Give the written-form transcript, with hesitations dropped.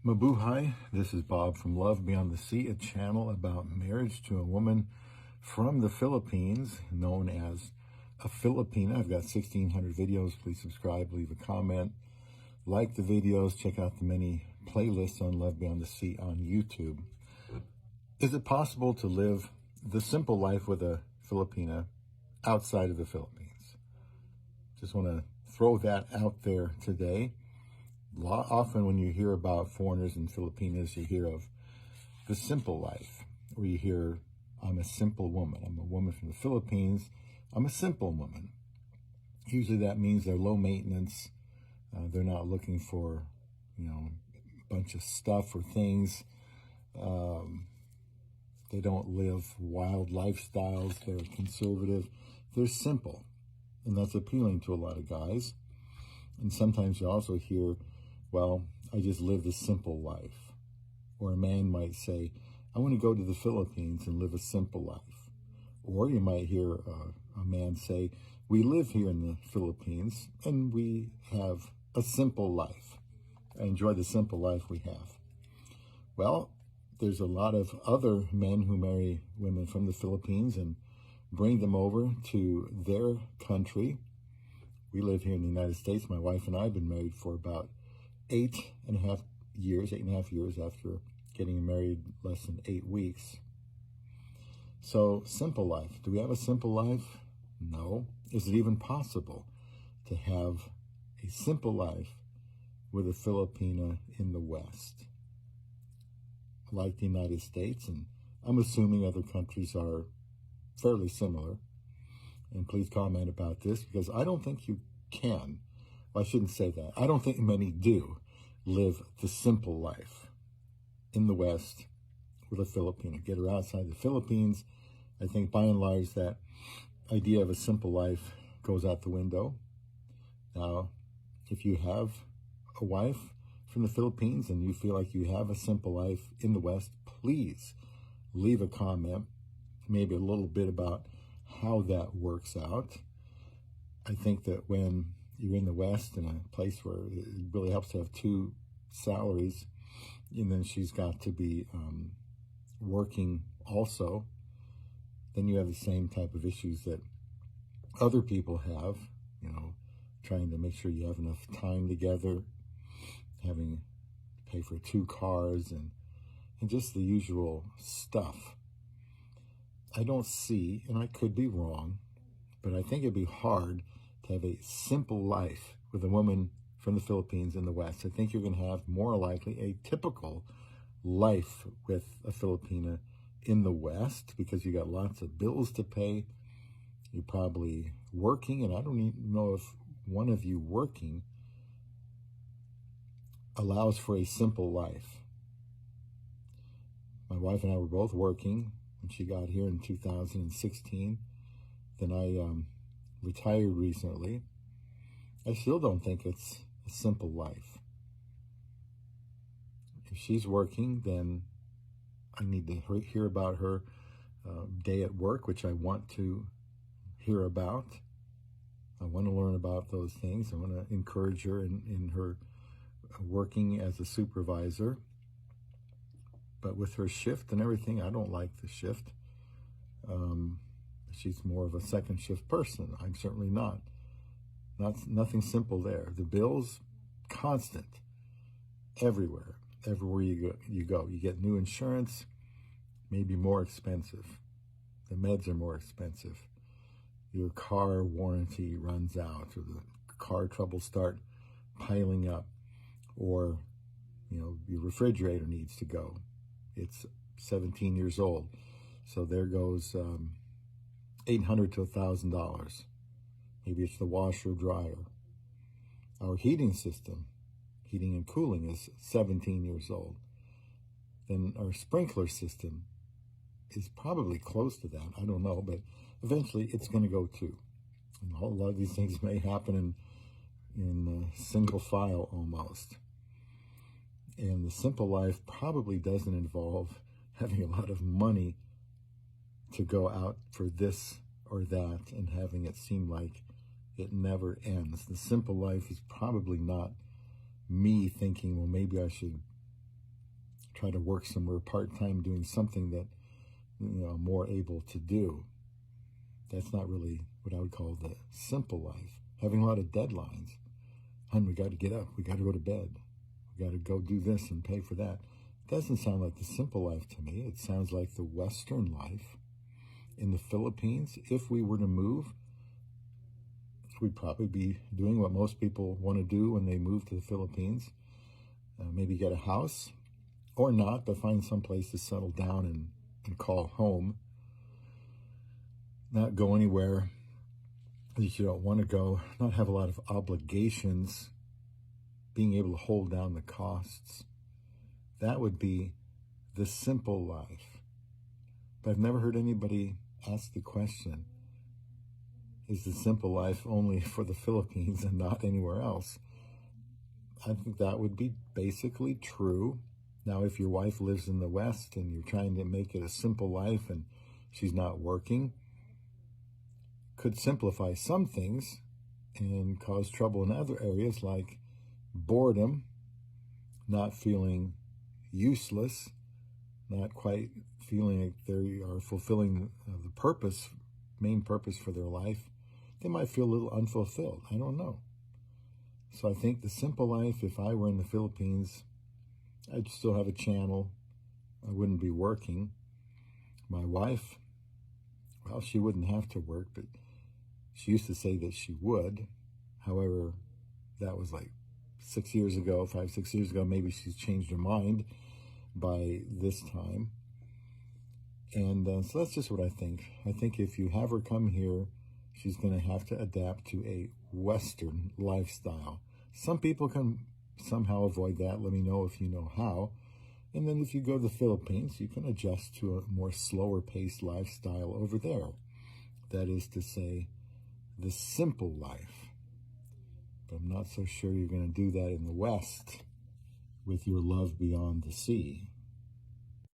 Mabuhay, this is Bob from Love Beyond the Sea, a channel about marriage to a woman from the Philippines, known as a Filipina. I've got 1,600 videos. Please subscribe, leave a comment, like the videos, check out the many playlists on Love Beyond the Sea on YouTube. Is it possible to live the simple life with a Filipina outside of the Philippines? Just want to throw that out there today. Often when you hear about foreigners in Filipinas, you hear of the simple life, or you hear, I'm a simple woman. I'm a woman from the Philippines. I'm a simple woman. Usually that means they're low maintenance. They're not looking for, a bunch of stuff or things. They don't live wild lifestyles. They're conservative. They're simple. And that's appealing to a lot of guys. And sometimes you also hear, well, I just live a simple life. Or a man might say, I want to go to the Philippines and live a simple life. Or you might hear a man say, we live here in the Philippines and we have a simple life. I enjoy the simple life we have. Well, there's a lot of other men who marry women from the Philippines and bring them over to their country. We live here in the United States. My wife and I have been married for about 8.5 years after getting married less than 8 weeks. So, simple life. Do we have a simple life? No. Is it even possible to have a simple life with a Filipina in the West, like the United States? And I'm assuming other countries are fairly similar. And please comment about this, because I don't think you can. Well, I shouldn't say that. I don't think many do live the simple life in the West with a Filipina. Get her outside the Philippines. I think by and large that idea of a simple life goes out the window. Now, if you have a wife from the Philippines and you feel like you have a simple life in the West, please leave a comment, maybe a little bit about how that works out. I think that when you're in the West, in a place where it really helps to have two salaries, and then she's got to be working also, then you have the same type of issues that other people have, trying to make sure you have enough time together, having to pay for 2 cars, and just the usual stuff. I don't see, and I could be wrong, but I think it'd be hard to have a simple life with a woman from the Philippines in the West. I think you're going to have more likely a typical life with a Filipina in the West, because you got lots of bills to pay. You're probably working, and I don't even know if one of you working allows for a simple life. My wife and I were both working when she got here in 2016. Then I retired recently. I still don't think it's a simple life. If she's working, then I need to hear about her day at work, which I want to hear about. I want to learn about those things. I want to encourage her in her working as a supervisor. But with her shift and everything, I don't like the shift. She's more of a second shift person. I'm certainly not. Nothing simple there. The bills, constant, everywhere. Everywhere you go. You get new insurance, maybe more expensive. The meds are more expensive. Your car warranty runs out, or the car troubles start piling up, or your refrigerator needs to go. It's 17 years old, so there goes $800 to $1,000. Maybe it's the washer or dryer. Our heating system, heating and cooling, is 17 years old. Then our sprinkler system is probably close to that. I don't know, but eventually it's going to go too. And a whole lot of these things may happen in single file almost. And the simple life probably doesn't involve having a lot of money to go out for this or that and having it seem like it never ends. The simple life is probably not me thinking, well, maybe I should try to work somewhere part-time doing something that I'm more able to do. That's not really what I would call the simple life. Having a lot of deadlines. Hun, we got to get up. We got to go to bed. We got to go do this and pay for that. Doesn't sound like the simple life to me. It sounds like the Western life. In the Philippines, if we were to move, we'd probably be doing what most people want to do when they move to the Philippines. Maybe get a house, or not, but find some place to settle down and call home. Not go anywhere that you don't want to go. Not have a lot of obligations. Being able to hold down the costs. That would be the simple life. But I've never heard anybody ask the question, is the simple life only for the Philippines and not anywhere else? I think that would be basically true. Now, if your wife lives in the West and you're trying to make it a simple life and she's not working, could simplify some things and cause trouble in other areas like boredom, not feeling useless, not quite feeling like they are fulfilling the purpose, main purpose for their life. They might feel a little unfulfilled. I don't know. So I think the simple life, if I were in the Philippines, I'd still have a channel. I wouldn't be working. My wife, well, she wouldn't have to work, but she used to say that she would. However, that was like 6 years ago, 5, 6 years ago. Maybe she's changed her mind by this time. And so that's just what I think. I think if you have her come here, she's going to have to adapt to a Western lifestyle. Some people can somehow avoid that. Let me know if you know how. And then if you go to the Philippines, you can adjust to a more slower paced lifestyle over there. That is to say, the simple life. But I'm not so sure you're going to do that in the West with your love beyond the sea.